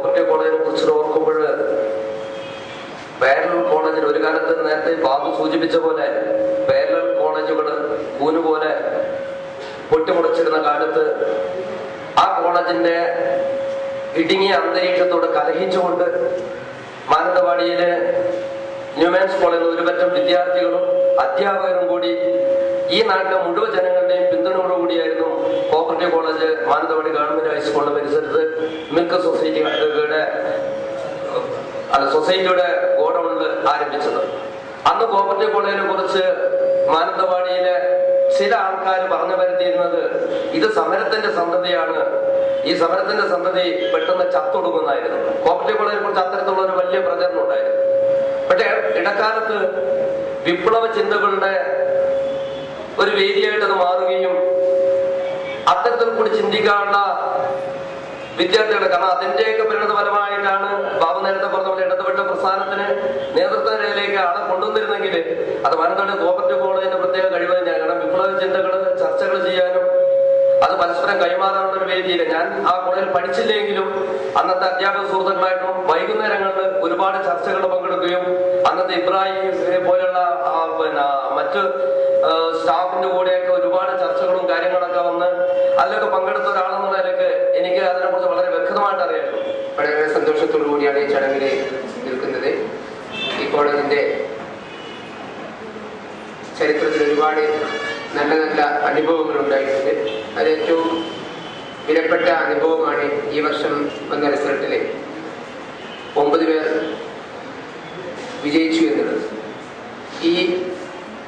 Cooperative കോളേജിനെ കുറിച്ച് ഓർക്കുമ്പോൾ പാരലൽ കോളേജിൽ ഒരു കാലത്ത് നേരത്തെ ബാബു സൂചിപ്പിച്ച പോലെ പാരലൽ കോളേജുകൾ കൂന് പോലെ പൊട്ടിമുളച്ചിരുന്ന കാലത്ത് ആ കോളേജിന്റെ ഇടുങ്ങിയ അന്തരീക്ഷത്തോട് കലഹിച്ചുകൊണ്ട് മാനന്തവാടിയിലെ ന്യൂമാൻസ് കോളേജിൽ ഒരുപറ്റം വിദ്യാർത്ഥികളും അധ്യാപകരും കൂടി ഈ നാട്ടിലെ മുഴുവൻ ജനങ്ങളുടെയും പിന്തുണയോടുകൂടിയായിരുന്നു കോപ്പറേറ്റീവ് കോളേജ് മാനന്തവാടി ഗവൺമെന്റ് ഹൈസ്കൂളിന്റെ പരിസരത്ത് മിൽക്ക് സൊസൈറ്റിയുടെ ഗോഡൌണിൽ ആരംഭിച്ചത്. അന്ന് കോപ്പറേറ്റീവ് കോളേജിനെ കുറിച്ച് മാനന്തവാടിയിലെ ചില ആൾക്കാർ പറഞ്ഞു വരുത്തിയിരുന്നത് ഇത് സമരത്തിന്റെ സന്തതിയാണ്, ഈ സമരത്തിന്റെ സന്തതി പെട്ടെന്ന് ചത്തൊടുങ്ങുന്നായിരുന്നു. കോപ്പറേറ്റീവ് കോളേജിനെ കുറിച്ച് അത്തരത്തിലുള്ള ഒരു വലിയ പ്രചരണം ഉണ്ടായിരുന്നു. പക്ഷേ ഇടക്കാലത്ത് വിപ്ലവ ചിന്തകളുടെ ഒരു വേദിയായിട്ട് അത് മാറുകയും അത്തരത്തിൽ കൂടി ചിന്തിക്കാനുള്ള വിദ്യാർത്ഥികളെ, കാരണം അതിന്റെയൊക്കെ പരിണതഫലമായിട്ടാണ് ബാബു നേരത്തെ പറഞ്ഞ പോലെ ഇടതുപെട്ട പ്രസ്ഥാനത്തിന് നേതൃത്വ നിലയിലേക്ക് ആളെ കൊണ്ടുവന്നിരുന്നെങ്കിൽ അത് മാനന്തവാടി കോപ്പറേറ്റീവ് കോളേജിന്റെ പ്രത്യേക കഴിവ് തന്നെയാണ്. കാരണം വിപ്ലവ ചിന്തകൾ ചർച്ചകൾ ചെയ്യാനും അത് പരസ്പരം കൈമാറാനുള്ള ഒരു വേദിയില്ല. ഞാൻ ആ കോളേജിൽ പഠിച്ചില്ലെങ്കിലും അന്നത്തെ അധ്യാപക സുഹൃത്തുക്കളായിട്ടും വൈകുന്നേരങ്ങളിൽ ഒരുപാട് ചർച്ചകൾ പങ്കെടുക്കുകയും അന്നത്തെ ഇബ്രാഹിം പോലുള്ള മറ്റ് സ്റ്റാഫിന്റെ കൂടെയൊക്കെ ഒരുപാട് ചർച്ചകളും കാര്യങ്ങളൊക്കെ വന്ന് അതിലൊക്കെ പങ്കെടുത്ത ഒരാളെന്നുള്ള നിലയ്ക്ക് എനിക്ക് അതിനെക്കുറിച്ച് വളരെ വ്യക്തമായിട്ട് അറിയായിരുന്നു. വളരെ സന്തോഷത്തോടു കൂടിയാണ് ഈ ചടങ്ങിൽ നിൽക്കുന്നത്. ഈ കോളേജിന്റെ ചരിത്രത്തിൽ ഒരുപാട് നല്ല നല്ല അനുഭവങ്ങൾ ഉണ്ടായിട്ടുണ്ട്. അത് ഏറ്റവും വിലപ്പെട്ട അനുഭവമാണ് ഈ വർഷം വന്ന റിസൾട്ടിൽ 9 പേർ വിജയിച്ചു എന്നുള്ളത്. ഈ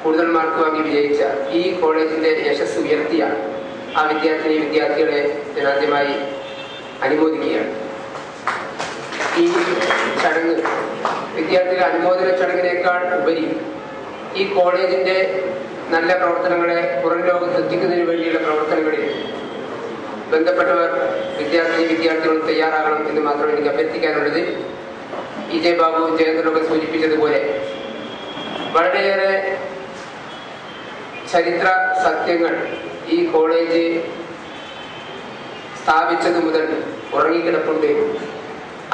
കൂടുതൽ മാർക്ക് വാങ്ങി വിജയിച്ച ഈ കോളേജിന്റെ യശസ് ഉയർത്തിയ ആ വിദ്യാർത്ഥികളെ ആദ്യമായി അനുമോദിക്കുകയാണ്. ഈ ചടങ്ങ് വിദ്യാർത്ഥികളുടെ അനുമോദന ചടങ്ങിനേക്കാൾ ഉപരി ഈ കോളേജിന്റെ നല്ല പ്രവർത്തനങ്ങളെ പുറം ലോകത്ത് എത്തിക്കുന്നതിന് വേണ്ടിയുള്ള പ്രവർത്തനങ്ങളിൽ ബന്ധപ്പെട്ടവർ വിദ്യാർത്ഥികളും തയ്യാറാകണം എന്ന് മാത്രം എനിക്ക് അഭ്യർത്ഥിക്കാനുള്ളത്. ജെ ബാബു ജയന്തനൊക്കെ സൂചിപ്പിച്ചതുപോലെ വളരെയേറെ ചരിത്ര സത്യങ്ങൾ ഈ കോളേജ് സ്ഥാപിച്ചത് മുതൽ ഉറങ്ങിക്കിടപ്പുണ്ട്.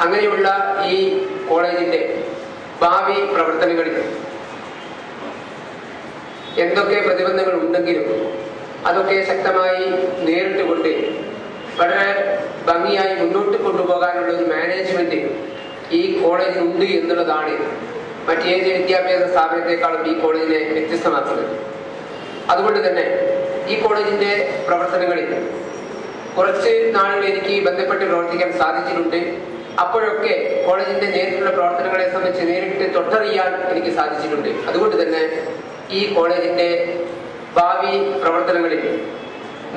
അങ്ങനെയുള്ള ഈ കോളേജിന്റെ ഭാവി പ്രവർത്തനങ്ങളിൽ എന്തൊക്കെ പ്രതിബന്ധങ്ങൾ ഉണ്ടെങ്കിലും അതൊക്കെ ശക്തമായി നേരിട്ടുകൊണ്ട് വളരെ ഭംഗിയായി മുന്നോട്ട് കൊണ്ടുപോകാനുള്ള ഒരു മാനേജ്മെന്റ് ഈ കോളേജിനുണ്ട് എന്നുള്ളതാണ് മറ്റേത് വിദ്യാഭ്യാസ സ്ഥാപനത്തെക്കാളും ഈ കോളേജിനെ വ്യത്യസ്തമാക്കുന്നത്. അതുകൊണ്ട് തന്നെ ഈ കോളേജിന്റെ പ്രവർത്തനങ്ങളിൽ കുറച്ച് നാളുകൾ എനിക്ക് ബന്ധപ്പെട്ട് പ്രവർത്തിക്കാൻ സാധിച്ചിട്ടുണ്ട്. അപ്പോഴൊക്കെ കോളേജിന്റെ നേരിട്ടുള്ള പ്രവർത്തനങ്ങളെ സംബന്ധിച്ച് നേരിട്ട് തൊട്ടറിയാൻ എനിക്ക് സാധിച്ചിട്ടുണ്ട്. അതുകൊണ്ട് തന്നെ ഈ കോളേജിന്റെ ഭാവി പ്രവർത്തനങ്ങളിൽ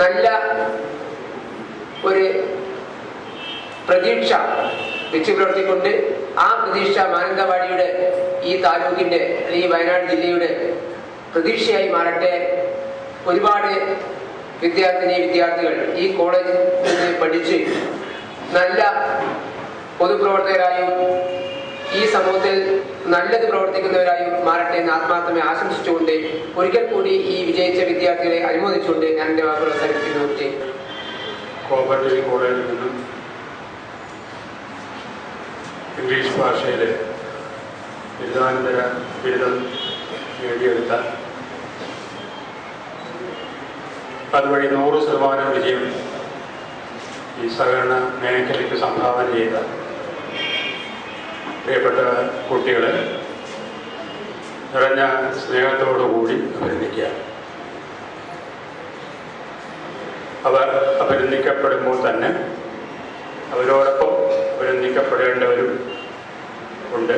നല്ല ഒരു പ്രതീക്ഷ വെച്ച് പുലർത്തിക്കൊണ്ട് ആ പ്രതീക്ഷ മാനന്തവാടിയുടെ ഈ താലൂക്കിന്റെ ഈ വയനാട് ജില്ലയുടെ പ്രതീക്ഷയായി മാറട്ടെ. ഒരുപാട് വിദ്യാർത്ഥികൾ ഈ കോളേജിൽ നിന്ന് പഠിച്ച് നല്ല പൊതുപ്രവർത്തകരായും ഈ സമൂഹത്തിൽ നല്ലത് പ്രവർത്തിക്കുന്നവരായും മാറട്ടെ എന്ന് ആത്മാർത്ഥമായി ആശംസിച്ചുകൊണ്ട് ഒരിക്കൽ കൂടി ഈ വിജയിച്ച വിദ്യാർത്ഥികളെ അനുമോദിച്ചുകൊണ്ട് ഞാൻ എന്റെ വാക്കുകൾ അവസാനിപ്പിക്കുന്നു. കോപ്പറേറ്റീവ് കോളേജിൽ നിന്നും ഇംഗ്ലീഷ് ഭാഷയിൽ ബിരുദാനന്തര ബിരുദം നേടിയെടുത്ത അതുവഴി 100% വിജയം ഈ സഹകരണ മേഖലയ്ക്ക് സംഭാവന ചെയ്ത പ്രിയപ്പെട്ട കുട്ടികളെ നിറഞ്ഞ സ്നേഹത്തോടുകൂടി അഭിനന്ദിക്കുകയാണ്. അവർ അഭിനന്ദിക്കപ്പെടുമ്പോൾ തന്നെ അവരോടൊപ്പം അഭിനന്ദിക്കപ്പെടേണ്ടവരും ഉണ്ട്.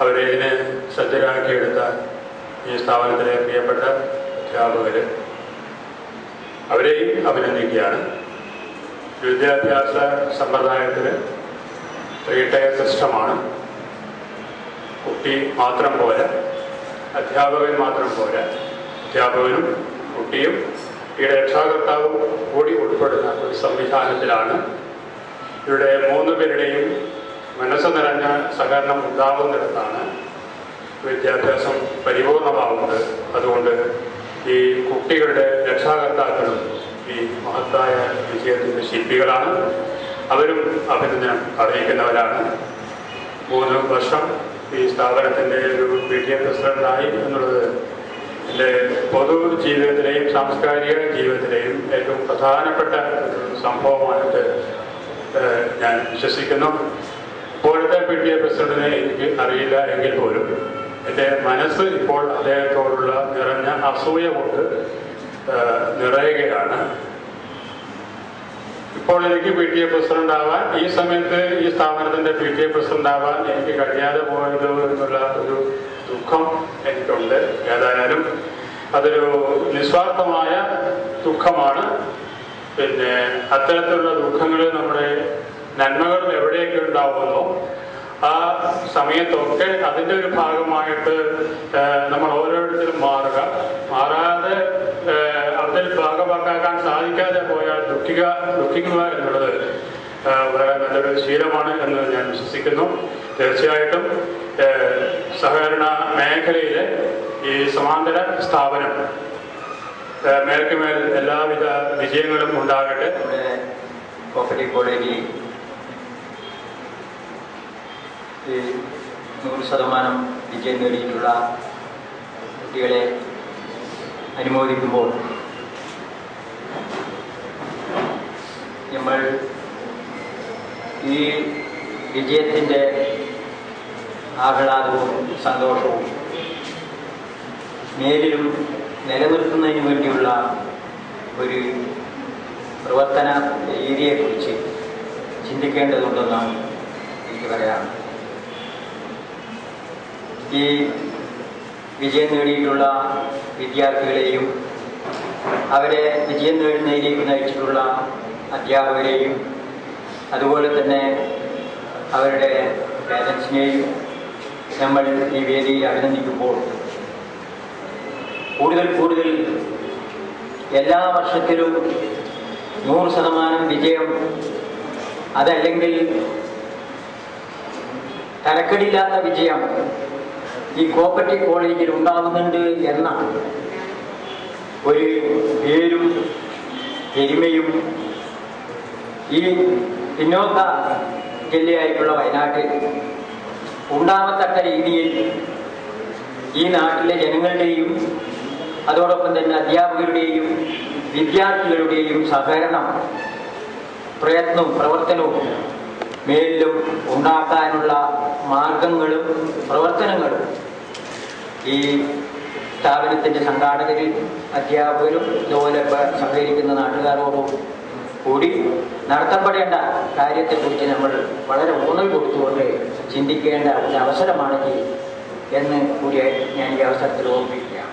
അവരെ ഇതിനെ സജ്ജരാക്കിയെടുത്ത ഈ സ്ഥാപനത്തിലെ പ്രിയപ്പെട്ട അധ്യാപകർ, അവരെയും അഭിനന്ദിക്കുകയാണ്. വിദ്യാഭ്യാസ സമ്പ്രദായത്തിൽ 3 ടയർ സിസ്റ്റമാണ്. കുട്ടി മാത്രം പോരാ, അധ്യാപകൻ മാത്രം പോരാ, അധ്യാപകനും കുട്ടിയും ഈ രക്ഷാകർത്താവും കൂടി ഉൾപ്പെടുന്ന ഒരു സംവിധാനത്തിലാണ് ഇവിടെ 3 പേരുടെയും മനസ്സ് നിറഞ്ഞ സഹകരണം ഉണ്ടാകുന്നിടത്താണ് വിദ്യാഭ്യാസം പരിപൂർണമാവുന്നത്. അതുകൊണ്ട് ഈ കുട്ടികളുടെ രക്ഷാകർത്താക്കളും ഈ മഹത്തായ വിജയത്തിൻ്റെ ശില്പികളാണ്. അവരും അഭിനന്ദനം അറിയിക്കുന്നവരാണ്. 3 വർഷം ഈ സ്ഥാപനത്തിൻ്റെ ഒരു PTA പ്രസിഡന്റായി എന്നുള്ളത് എൻ്റെ പൊതു ജീവിതത്തിലെയും സാംസ്കാരിക ജീവിതത്തിലെയും ഏറ്റവും പ്രധാനപ്പെട്ട ഒരു സംഭവമായിട്ട് ഞാൻ വിശ്വസിക്കുന്നു. ഇപ്പോഴത്തെ PTA പ്രസിഡന്റിനെ എനിക്ക് അറിയില്ല എങ്കിൽ പോലും എൻ്റെ മനസ്സ് ഇപ്പോൾ അദ്ദേഹത്തോടുള്ള നിറഞ്ഞ അസൂയ കൊണ്ട് നിറയുകയാണ്. ഇപ്പോൾ എനിക്ക് PTA പ്രസിഡന്റ് ആവാൻ, ഈ സമയത്ത് ഈ സ്ഥാപനത്തിൻ്റെ PTA പ്രസിഡന്റ് ആവാൻ എനിക്ക് കഴിയാതെ പോയത് എന്നുള്ള ഒരു ദുഃഖം എനിക്കുണ്ട്. ഏതായാലും അതൊരു നിസ്വാർത്ഥമായ ദുഃഖമാണ്. പിന്നെ അത്തരത്തിലുള്ള ദുഃഖങ്ങൾ നമ്മുടെ നന്മകൾ എവിടെയൊക്കെ ഉണ്ടാവുമെന്നോ ആ സമയത്തൊക്കെ അതിൻ്റെ ഒരു ഭാഗമായിട്ട് നമ്മൾ ഓരോരുത്തരും മാറാതെ അതിൽ ഭാഗമാക്കാൻ സാധിക്കാതെ പോയാൽ ദുഃഖിക്കുക എന്നുള്ളത് വളരെ നല്ലൊരു ശീലമാണ് എന്ന് ഞാൻ വിശ്വസിക്കുന്നു. തീർച്ചയായിട്ടും സഹകരണ മേഖലയിലെ ഈ സമാന്തര സ്ഥാപനം മേൽക്കുമേൽ എല്ലാവിധ വിജയങ്ങളും ഉണ്ടാകട്ടെ. കോപ്പറേറ്റീവ് കോളേജിൽ 100% വിജയം നേടിയിട്ടുള്ള കുട്ടികളെ അനുമോദിക്കുമ്പോൾ നമ്മൾ ഈ വിജയത്തിൻ്റെ ആഹ്ലാദവും സന്തോഷവും മേലിലും നിലനിർത്തുന്നതിന് വേണ്ടിയുള്ള ഒരു പ്രവർത്തന രീതിയെക്കുറിച്ച് ചിന്തിക്കേണ്ടതുണ്ടെന്നാണ് എനിക്ക് പറയാം. ഈ വിജയം നേടിയിട്ടുള്ള വിദ്യാർത്ഥികളെയും അവരെ വിജയം നേടുന്നതിലേക്ക് നയിച്ചിട്ടുള്ള അധ്യാപകരെയും അതുപോലെ തന്നെ അവരുടെ പേരൻസിനെയും നമ്മൾ ഈ വേദിയിൽ അഭിനന്ദിക്കുമ്പോൾ കൂടുതൽ എല്ലാ വർഷത്തിലും 100% വിജയം, അതല്ലെങ്കിൽ തലക്കടില്ലാത്ത വിജയം ഈ കോപ്പറേറ്റീവ് കോളേജിൽ ഉണ്ടാകുന്നുണ്ട് എന്ന ഒരു പേരും പെരുമയും ഈ പിന്നോക്ക ജില്ലയായിട്ടുള്ള വയനാട്ടിൽ ഉണ്ടാവത്തക്ക രീതിയിൽ ഈ നാട്ടിലെ ജനങ്ങളുടെയും അതോടൊപ്പം തന്നെ അധ്യാപകരുടെയും വിദ്യാർത്ഥികളുടെയും സഹകരണം, പ്രവർത്തനവും മേലിലും ഉണ്ടാക്കാനുള്ള മാർഗങ്ങളും പ്രവർത്തനങ്ങളും ഈ സ്ഥാപനത്തിൻ്റെ സംഘാടകരും അധ്യാപകരും ഇതുപോലെ സഹകരിക്കുന്ന നാട്ടുകാരോടും കൂടി നടത്തപ്പെടേണ്ട കാര്യത്തെക്കുറിച്ച് നമ്മൾ വളരെ ഊന്നൽ കൊടുത്തുകൊണ്ട് ചിന്തിക്കേണ്ട ഒരു അവസരമാണ് എന്ന് കൂടി ഞാൻ ഈ അവസരത്തിൽ ഓർമ്മിപ്പിക്കുകയാണ്.